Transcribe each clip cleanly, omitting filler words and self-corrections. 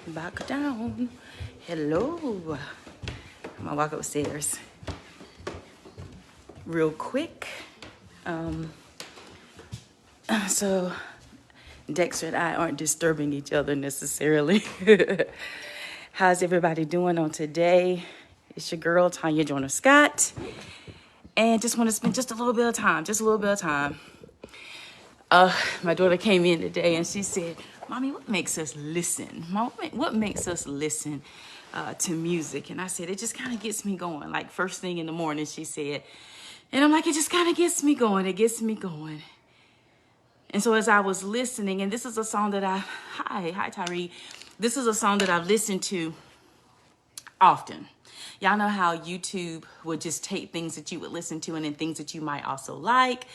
Back down. Hello. I'm gonna walk upstairs real quick. So Dexter and I aren't disturbing each other necessarily. How's everybody doing on today? It's your girl, Tanya Joyner-Scott. And just want to spend just a little bit of time. My daughter came in today and she said, Mommy, what makes us listen? What makes us listen to music? And I said, it just kind of gets me going. Like first thing in the morning, she said. And I'm like, it just kind of gets me going. It gets me going. And so as I was listening, and this is a song that hi Tyree. This is a song that I've listened to often. Y'all know how YouTube would just take things that you would listen to and then things that you might also like,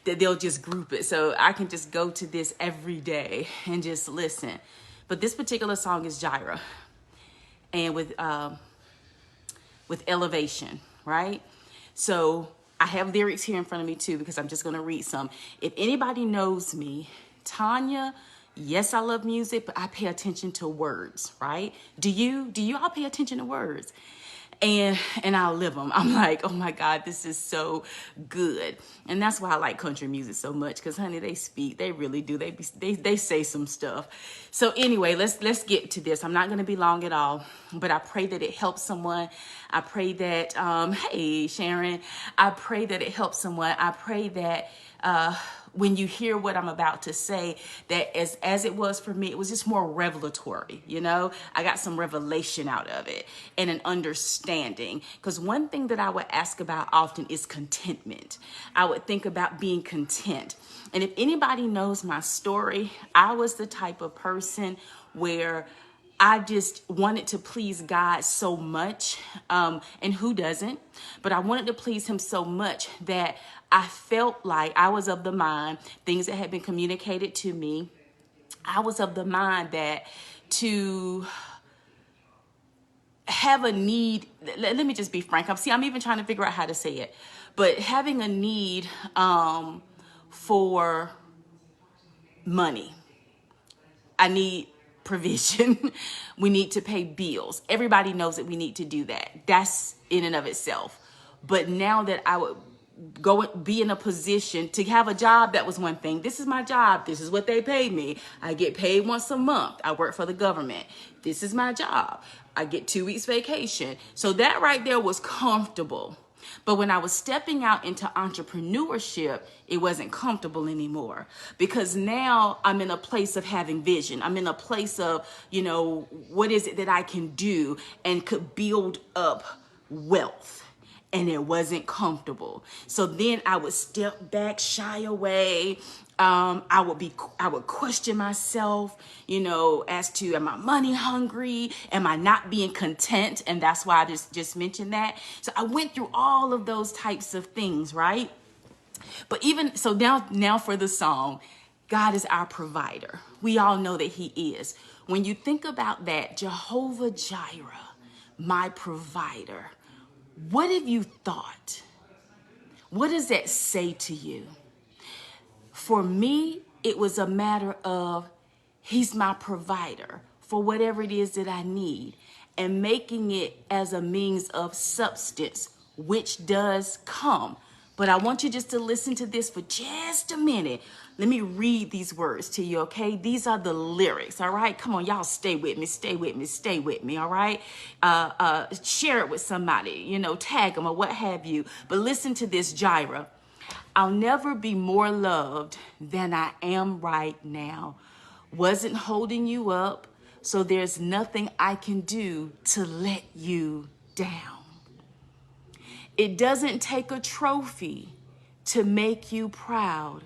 that they'll just group it. So I can just go to this every day and just listen. But this particular song is Jireh, and with Elevation, right? So I have lyrics here in front of me too, because I'm just going to read some. If anybody knows me, Tanya, yes, I love music, but I pay attention to words, right? Do you all pay attention to words? And I'll live them. I'm like, oh my God, this is so good. And that's why I like country music so much, because honey, they speak, they really do. They say some stuff. So anyway, let's get to this. I'm not going to be long at all, but I pray that it helps someone. I pray that, hey, Sharon, I pray that it helps someone. I pray that, when you hear what I'm about to say, that as it was for me, it was just more revelatory, you know? I got some revelation out of it and an understanding. Because one thing that I would ask about often is contentment. I would think about being content. And if anybody knows my story, I was the type of person where I just wanted to please God so much, and who doesn't? But I wanted to please him so much that I felt like I was of the mind, things that had been communicated to me, I was of the mind that to have a need, let me just be frank. I'm even trying to figure out how to say it, but having a need for money. I need provision. We need to pay bills. Everybody knows that we need to do that. That's in and of itself. But now that I would be in a position to have a job, that was one thing. This is my job. This is what they pay me. I get paid once a month. I work for the government. This is my job. I get 2 weeks vacation. So that right there was comfortable. But when I was stepping out into entrepreneurship, it wasn't comfortable anymore, because now I'm in a place of having vision. I'm in a place of, what is it that I can do and could build up wealth. And it wasn't comfortable. So then I would step back, shy away. I would question myself, as to, am I money hungry? Am I not being content? And that's why I just mentioned that. So I went through all of those types of things, right? But even so, now for the song, God is our provider. We all know that he is. When you think about that, Jehovah Jireh, my provider, what have you thought? What does that say to you? For me, it was a matter of he's my provider for whatever it is that I need, and making it as a means of substance, which does come. But I want you just to listen to this for just a minute. Let me read these words to you, okay? These are the lyrics, all right? Come on, y'all, stay with me, all right? Share it with somebody, tag them or what have you. But listen to this, Jireh. I'll never be more loved than I am right now. Wasn't holding you up, so there's nothing I can do to let you down. It doesn't take a trophy to make you proud.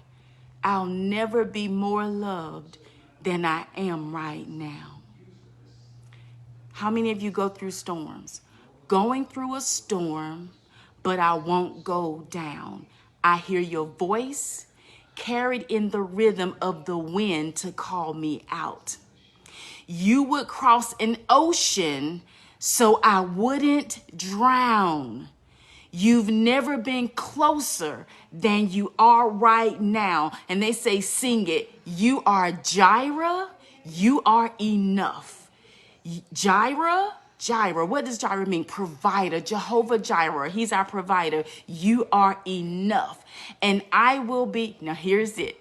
I'll never be more loved than I am right now. How many of you go through storms? Going through a storm, but I won't go down. I hear your voice carried in the rhythm of the wind to call me out. You would cross an ocean so I wouldn't drown. You've never been closer than you are right now. And they say, sing it. You are Jireh. You are enough. Jireh, what does Jireh mean? Provider, Jehovah Jireh. He's our provider. You are enough. And I will be, now here's it.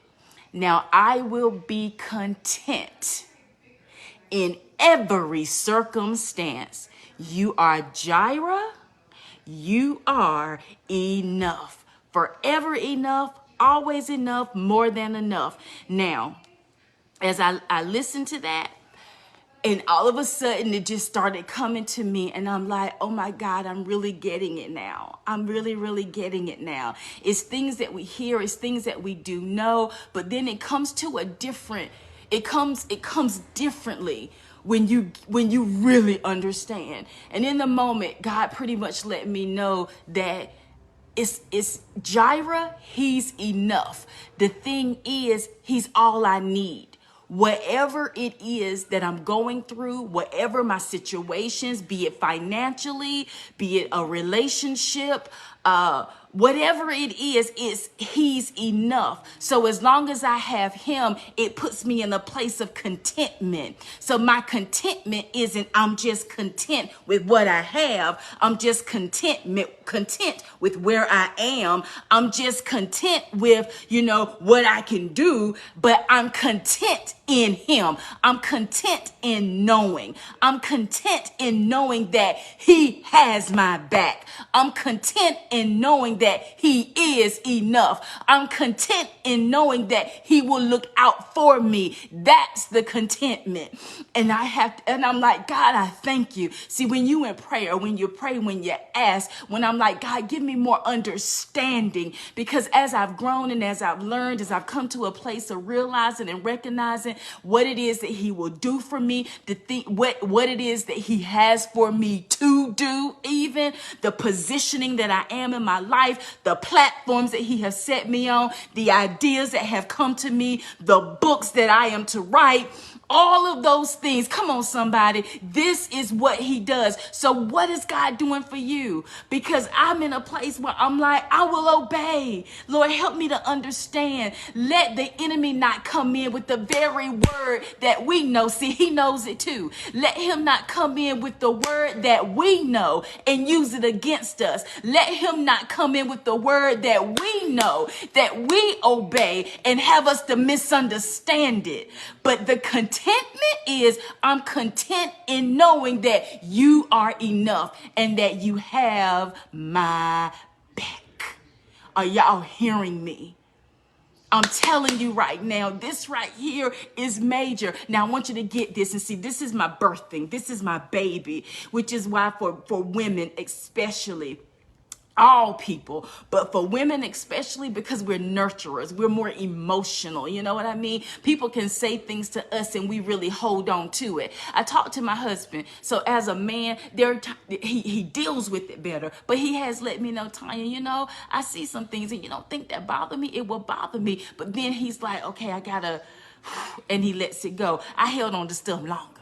Now I will be content in every circumstance. You are Jireh. You are enough. Forever enough, always enough, more than enough. Now, as I listened to that, and all of a sudden it just started coming to me, and I'm like, oh my God, I'm really getting it now. I'm really, really getting it now. It's things that we hear, it's things that we do know, but then it comes to a different, it comes differently when you really understand. And in the moment, God pretty much let me know that it's Jireh, he's enough. The thing is, he's all I need. Whatever it is that I'm going through, whatever my situations, be it financially, be it a relationship, whatever it is he's enough. So as long as I have him, it puts me in a place of contentment. So my contentment isn't I'm just content with what I have. I'm just content with where I am. I'm just content with, what I can do, but I'm content in him. I'm content in knowing. I'm content in knowing that he has my back. I'm content in knowing that he is enough. I'm content in knowing that he will look out for me. That's the contentment. And I'm like, God, I thank you. See, when you in prayer, when you pray, when you ask, when I'm like, God, give me more understanding, because as I've grown and as I've learned, as I've come to a place of realizing and recognizing what it is that he will do for me, what it is that he has for me to do, even the positioning that I am in my life, the platforms that he has set me on, the ideas that have come to me, the books that I am to write, all of those things. Come on, somebody. This is what he does. So what is God doing for you? Because I'm in a place where I'm like, I will obey. Lord, help me to understand. Let the enemy not come in with the very word that we know. See, he knows it too. Let him not come in with the word that we know and use it against us. Let him not come in with the word that we know, that we obey, and have us to misunderstand it. But the contentment is, I'm content in knowing that you are enough and that you have my back. Are y'all hearing me? I'm telling you right now, this right here is major. Now, I want you to get this and see, this is my birthing. This is my baby, which is why for women especially, all people, but for women especially, because we're nurturers, we're more emotional. You know what I mean? People can say things to us and we really hold on to it. I talked to my husband. So as a man, he deals with it better, but he has let me know, Tanya, I see some things and you don't think that bother me. It will bother me. But then he's like, okay, I gotta, and he lets it go. I held on to stuff longer.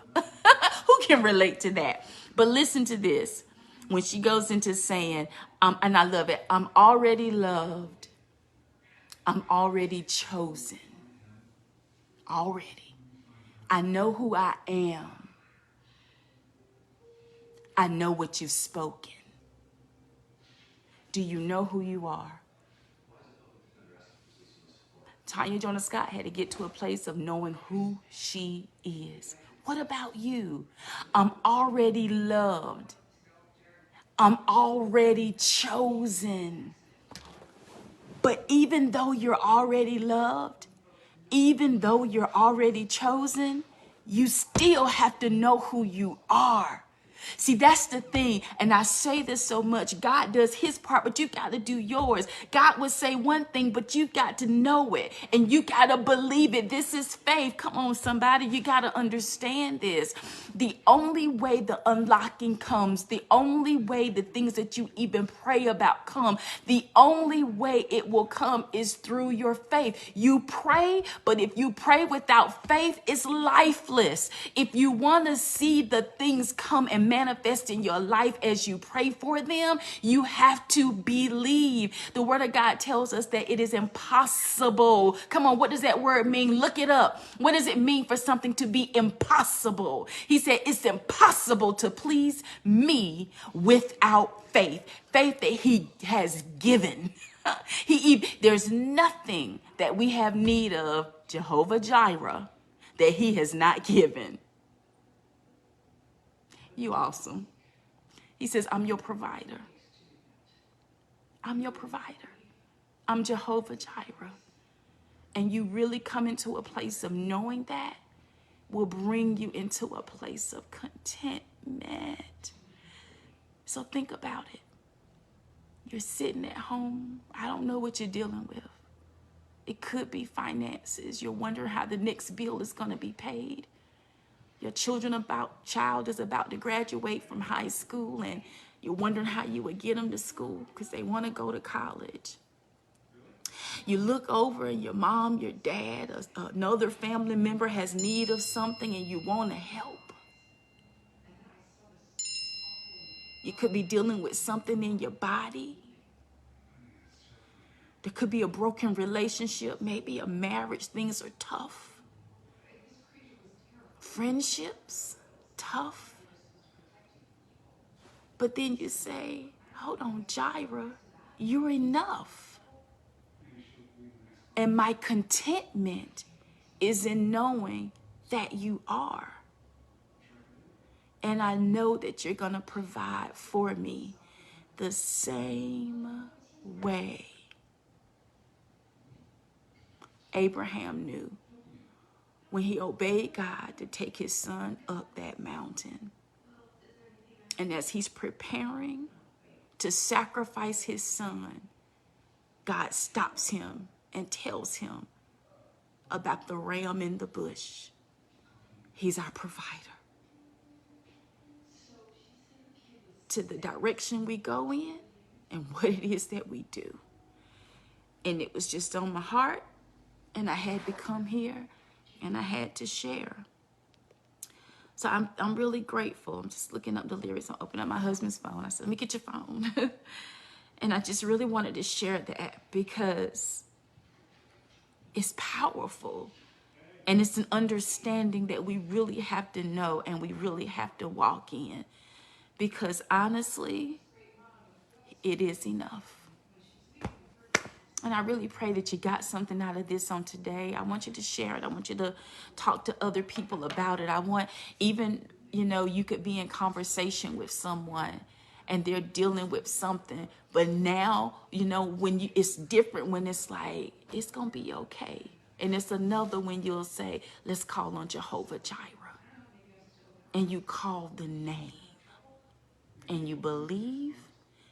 Who can relate to that? But listen to this. When she goes into saying, and I love it, I'm already loved. I'm already chosen. Already. I know who I am. I know what you've spoken. Do you know who you are? Tanya Joyner-Scott had to get to a place of knowing who she is. What about you? I'm already loved. I'm already chosen. But even though you're already loved, even though you're already chosen, you still have to know who you are. See, that's the thing. And I say this so much. God does his part, but you got to do yours. God would say one thing, but you got to know it and you got to believe it. This is faith. Come on, somebody. You got to understand this. The only way the unlocking comes, the only way the things that you even pray about come, the only way it will come is through your faith. You pray, but if you pray without faith, it's lifeless. If you want to see the things come and manifest in your life as you pray for them, you have to believe. The word of God tells us that it is impossible. Come on, what does that word mean? Look it up. What does it mean for something to be impossible? He said it's impossible to please me without faith. Faith that he has given. There's nothing that we have need of, Jehovah Jireh, that he has not given. You awesome. He says, I'm your provider. I'm your provider. I'm Jehovah Jireh. And you really come into a place of knowing that will bring you into a place of contentment. So think about it. You're sitting at home. I don't know what you're dealing with. It could be finances. You're wondering how the next bill is going to be paid. Your child is about to graduate from high school, and you're wondering how you would get them to school because they want to go to college. You look over and your mom, your dad, another family member has need of something and you want to help. You could be dealing with something in your body. There could be a broken relationship, maybe a marriage. Things are tough. Friendships, tough. But then you say, hold on, Jireh, you're enough. And my contentment is in knowing that you are. And I know that you're going to provide for me the same way. Abraham knew when he obeyed God to take his son up that mountain. And as he's preparing to sacrifice his son, God stops him and tells him about the ram in the bush. He's our provider. To the direction we go in and what it is that we do. And it was just on my heart, and I had to come here and I had to share. So I'm really grateful. I'm just looking up the lyrics. I opened up my husband's phone. I said, let me get your phone. And I just really wanted to share that because it's powerful. And it's an understanding that we really have to know and we really have to walk in. Because honestly, it is enough. And I really pray that you got something out of this on today. I want you to share it. I want you to talk to other people about it. I want even, you could be in conversation with someone and they're dealing with something. But now, it's different when it's like, it's going to be okay. And it's another when you'll say, let's call on Jehovah Jireh. And you call the name. And you believe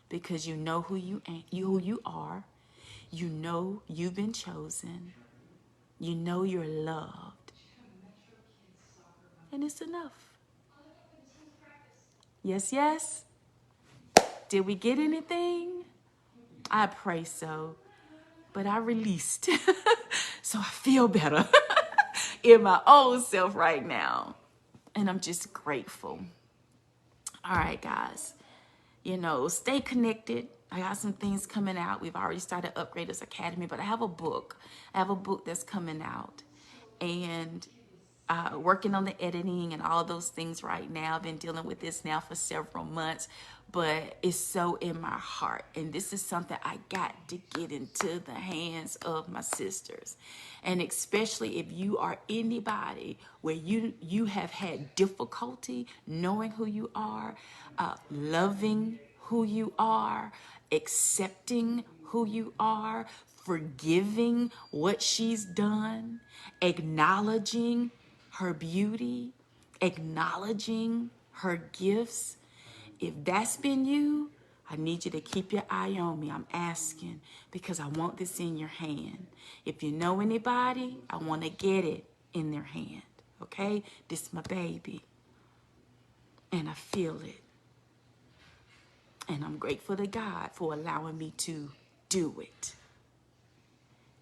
because you know who you are. You know you've been chosen. You know you're loved. And it's enough. Yes, yes. Did we get anything? I pray so. But I released. So I feel better in my own self right now. And I'm just grateful. All right, guys. Stay connected. I got some things coming out. We've already started Upgraders Academy, but I have a book. That's coming out. And working on the editing and all those things right now. I've been dealing with this now for several months, but it's so in my heart. And this is something I got to get into the hands of my sisters. And especially if you are anybody where you have had difficulty knowing who you are, loving who you are, accepting who you are, forgiving what she's done, acknowledging her beauty, acknowledging her gifts. If that's been you, I need you to keep your eye on me. I'm asking because I want this in your hand. If you know anybody, I want to get it in their hand. Okay? This is my baby. And I feel it. And I'm grateful to God for allowing me to do it.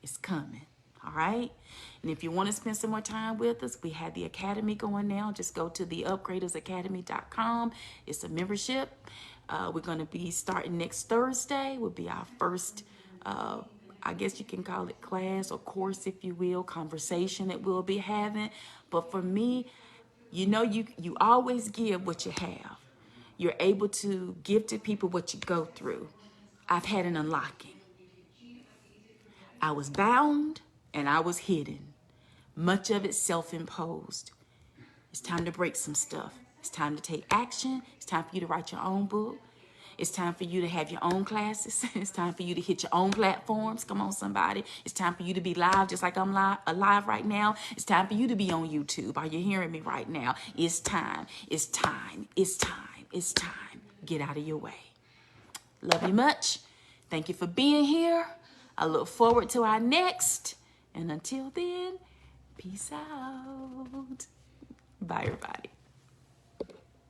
It's coming. All right. And if you want to spend some more time with us, we have the academy going now. Just go to theupgradersacademy.com. It's a membership. We're going to be starting next Thursday. Will be our first, I guess you can call it class or course, if you will, conversation that we'll be having. But for me, you know, you always give what you have. You're able to give to people what you go through. I've had an unlocking. I was bound and I was hidden. Much of it self-imposed. It's time to break some stuff. It's time to take action. It's time for you to write your own book. It's time for you to have your own classes. It's time for you to hit your own platforms. Come on, somebody. It's time for you to be live just like I'm alive right now. It's time for you to be on YouTube. Are you hearing me right now? It's time. It's time. It's time. It's time. Get out of your way. Love you much. Thank you for being here. I look forward to our next. And until then, peace out. Bye, everybody.